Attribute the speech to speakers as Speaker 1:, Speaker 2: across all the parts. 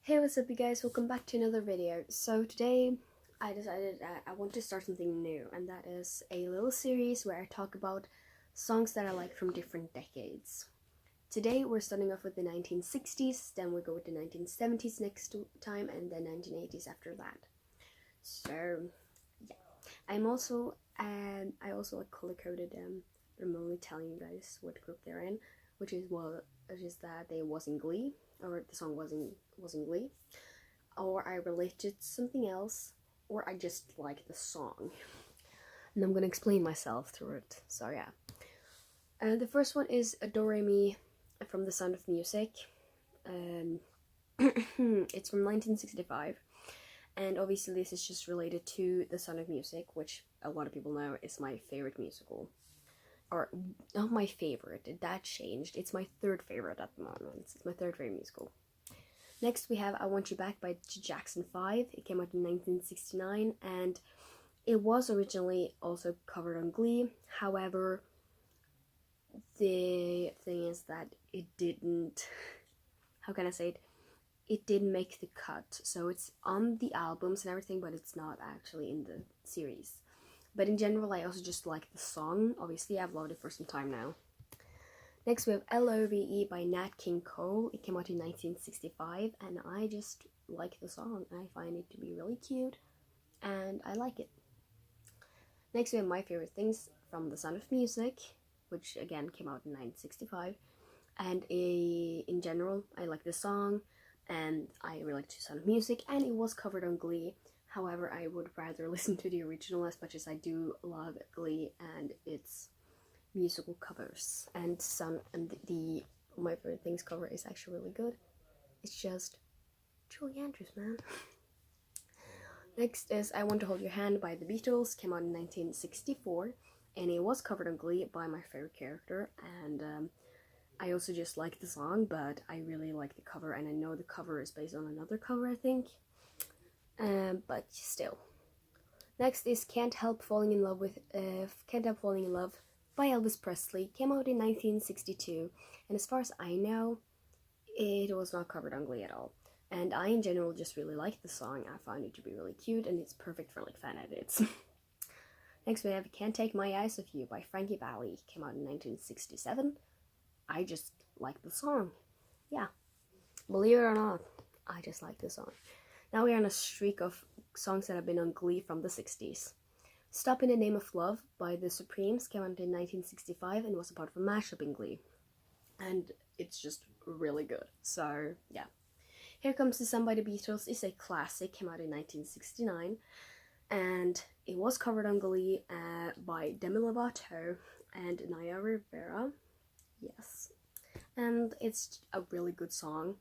Speaker 1: Hey, what's up you guys, welcome back to another video. So today I decided that I want to start something new, and that is a little series where I talk about songs that I like from different decades. Today we're starting off with the 1960s, then we go with the 1970s next time, and then 1980s after that. So yeah, I also like color-coded I'm only telling you guys what group they're in, which is that they was in Glee, or the song was in Glee, or I related to something else, or I just like the song. And I'm gonna explain myself through it. So yeah. The first one is Do Re Mi from The Sound of Music. It's from 1965. And obviously this is just related to The Sound of Music, which a lot of people know is my favorite musical. Or, not my favorite, that changed. It's my third favorite at the moment. It's my third favorite musical. Next we have I Want You Back by Jackson 5. It came out in 1969, and it was originally also covered on Glee. However, the thing is that it didn't, how can I say it? It didn't make the cut. So it's on the albums and everything, but it's not actually in the series. But in general, I also just like the song. Obviously, I've loved it for some time now. Next, we have Love by Nat King Cole. It came out in 1965, and I just like the song. I find it to be really cute, and I like it. Next, we have My Favorite Things from The Sound of Music, which again came out in 1965. And in general, I like the song, and I really like The Sound of Music, and it was covered on Glee. However, I would rather listen to the original as much as I do love Glee and its musical covers. And the My Favorite Things cover is actually really good. It's just Julie Andrews, man. Next is I Want to Hold Your Hand by the Beatles. Came out in 1964, and it was covered on Glee by my favorite character. And I also just like the song, but I really like the cover, and I know the cover is based on another cover, I think. But still. Next is Can't Help Falling in Love by Elvis Presley. Came out in 1962, and as far as I know, it was not covered on Glee at all. And I in general just really like the song. I find it to be really cute, and it's perfect for like fan edits. Next we have Can't Take My Eyes Off You by Frankie Valli. Came out in 1967. I just like the song. Yeah. Believe it or not, I just like the song. Now we are on a streak of songs that have been on Glee from the 60s. Stop in the Name of Love by The Supremes came out in 1965 and was a part of a mashup in Glee. And it's just really good. So, yeah. Here Comes the Sun by the Beatles is a classic, came out in 1969. And it was covered on Glee by Demi Lovato and Naya Rivera. Yes. And it's a really good song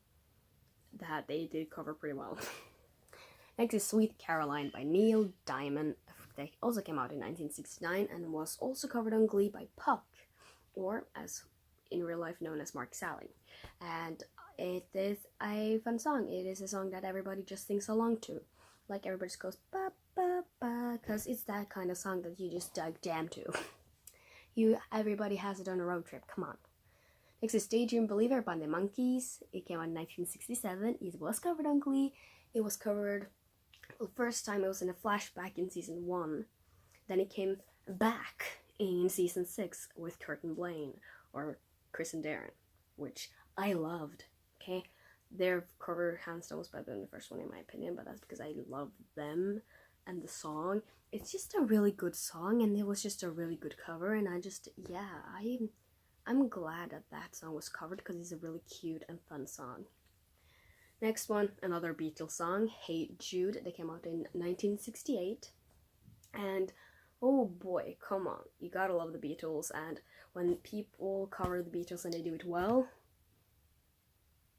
Speaker 1: that they did cover pretty well. Next is Sweet Caroline by Neil Diamond. They also came out in 1969 and was also covered on Glee by Puck, or as in real life known as Mark Sally. And it is a fun song. It is a song that everybody just sings along to. Like everybody just goes ba ba ba, because it's that kind of song that you just jam to. Everybody has it on a road trip, come on. Next is Daydream Believer by the Monkees. It came out in 1967. It was covered on Glee. It was covered, well, first time it was in a flashback in season 1. Then it came back in season 6 with Kurt and Blaine, or Chris and Darren, which I loved, okay? Their cover hands down was better than the first one in my opinion, but that's because I love them and the song. It's just a really good song, and it was just a really good cover, and I'm glad that song was covered because it's a really cute and fun song. Next one, another Beatles song, Hey Jude. They came out in 1968. And oh boy, come on. You gotta love the Beatles, and when people cover the Beatles and they do it well,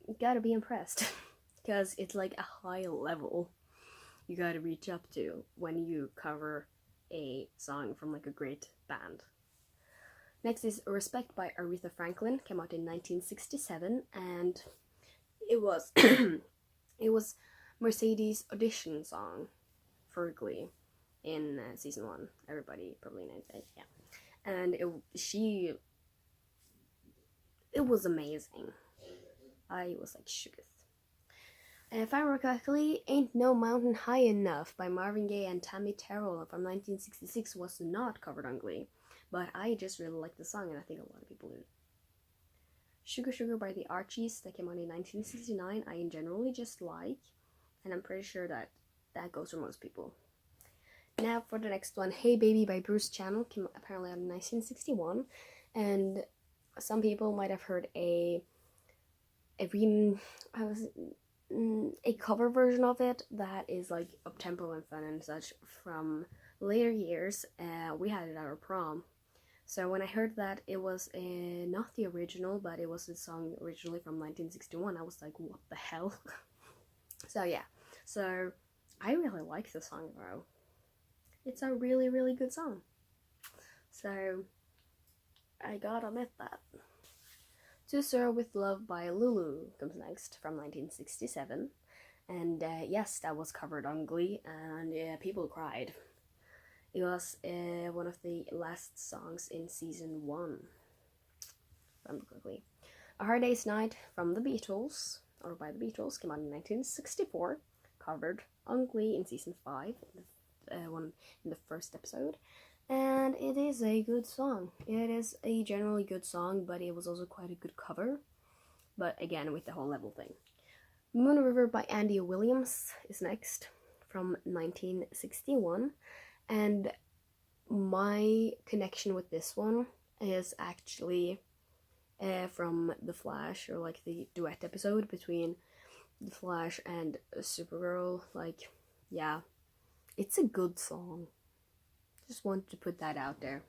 Speaker 1: you gotta be impressed. Because it's like a high level you gotta reach up to when you cover a song from like a great band. Next is Respect by Aretha Franklin. Came out in 1967, and it was it was Mercedes' audition song for Glee in season 1. Everybody probably knows it, yeah. And it was amazing. I was like shooketh. If I remember correctly, Ain't No Mountain High Enough by Marvin Gaye and Tammy Terrell from 1966 was not covered on Glee, but I just really like the song and I think a lot of people do. Sugar Sugar by the Archies that came out in 1969 I generally just like, and I'm pretty sure that goes for most people. Now for the next one, Hey Baby by Bruce Channel came apparently out in 1961, and some people might have heard a cover version of it that is like up-tempo and fun and such from later years. We had it at our prom. So when I heard that it was not the original, but it was a song originally from 1961, I was like, what the hell? So yeah, so I really like the song though. It's a really, really good song. So I gotta admit that. To Serve with Love by Lulu comes next from 1967. And yes, that was covered on Glee, and people cried. It was one of the last songs in season 1 from Glee. A Hard Day's Night from the Beatles, or by the Beatles, came out in 1964, covered on Glee in season 5, one in the first episode. And it is a good song. It is a generally good song, but it was also quite a good cover. But again, with the whole level thing. Moon River by Andy Williams is next from 1961. And my connection with this one is actually from The Flash, or like the duet episode between The Flash and Supergirl. Like, yeah, it's a good song. Just wanted to put that out there.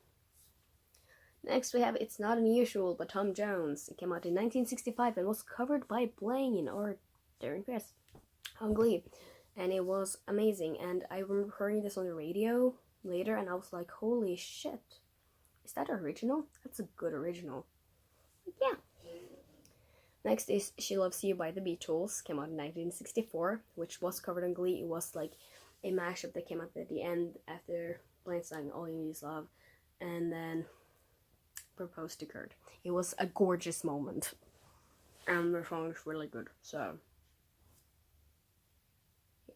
Speaker 1: Next we have It's Not Unusual by Tom Jones. It came out in 1965 and was covered by Blaine or Darren Criss on Glee. And it was amazing. And I remember hearing this on the radio later and I was like, holy shit. Is that original? That's a good original. Yeah. Next is She Loves You by the Beatles. Came out in 1964, which was covered on Glee. It was like a mashup that came up at the end after Blaine sang All You Need Is Love and then proposed to Kurt. It was a gorgeous moment. And the song is really good, so yeah.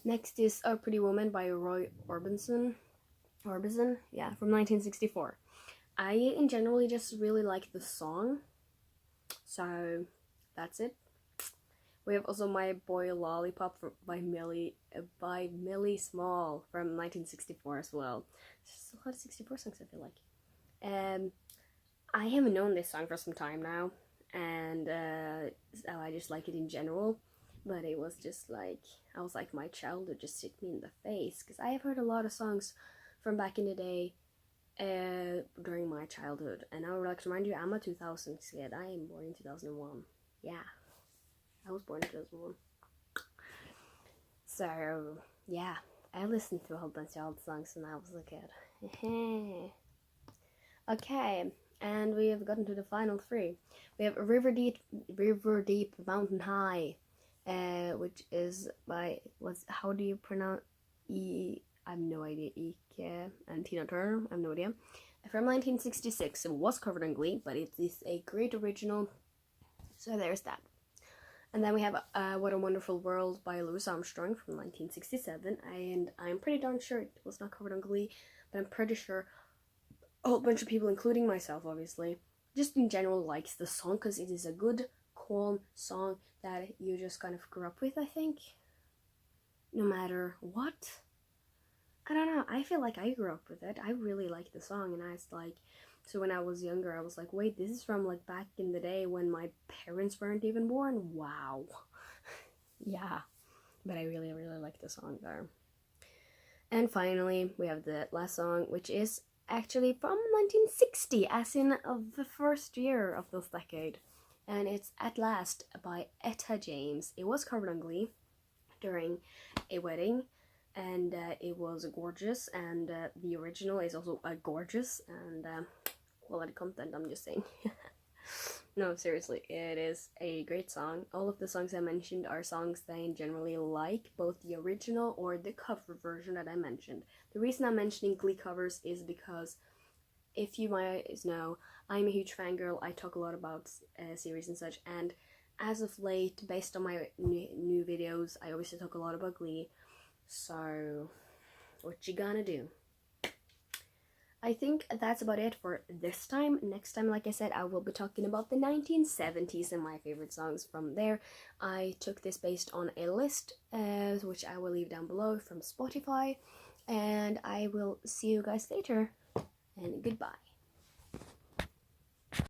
Speaker 1: Next is A Pretty Woman by Roy Orbison, yeah, from 1964. I in generally just really like the song, so that's it. We have also My Boy Lollipop by Millie Small from 1964 as well. There's a lot of 64 songs I feel like. I haven't known this song for some time now, and so I just like it in general. But it was just like, I was like, my childhood just hit me in the face, because I have heard a lot of songs from back in the day during my childhood. And I would like to remind you, I'm a 2000s kid. I am born in 2001. Yeah, I was born in 2001. So, yeah, I listened to a whole bunch of old songs when I was a kid. Okay, and we have gotten to the final 3. We have River Deep Mountain High, which is by, how do you pronounce I have no idea, Ike and Tina Turner, I have no idea. From 1966, it was covered in Glee, but it is a great original, so there's that. And then we have What a Wonderful World by Louis Armstrong from 1967, and I'm pretty darn sure it was not covered on Glee, but I'm pretty sure a whole bunch of people, including myself obviously, just in general likes the song, because it is a good, calm song that you just kind of grew up with, I think. No matter what. I don't know, I feel like I grew up with it. I really like the song, and I was like, so when I was younger, I was like, wait, this is from like back in the day when my parents weren't even born? Wow. Yeah. But I really, really like the song there. And finally, we have the last song, which is actually from 1960, as in the first year of this decade. And it's At Last by Etta James. It was covered on Glee during a wedding, and it was gorgeous, and the original is also gorgeous, and quality content, I'm just saying. No, seriously, it is a great song. All of the songs I mentioned are songs that I generally like, both the original or the cover version that I mentioned. The reason I'm mentioning Glee covers is because, if you might know, I'm a huge fangirl. I talk a lot about series and such, and as of late, based on my new videos, I obviously talk a lot about Glee. So, what you gonna do? I think that's about it for this time. Next time, like I said, I will be talking about the 1970s and my favorite songs from there. I took this based on a list, which I will leave down below from Spotify. And I will see you guys later. And goodbye.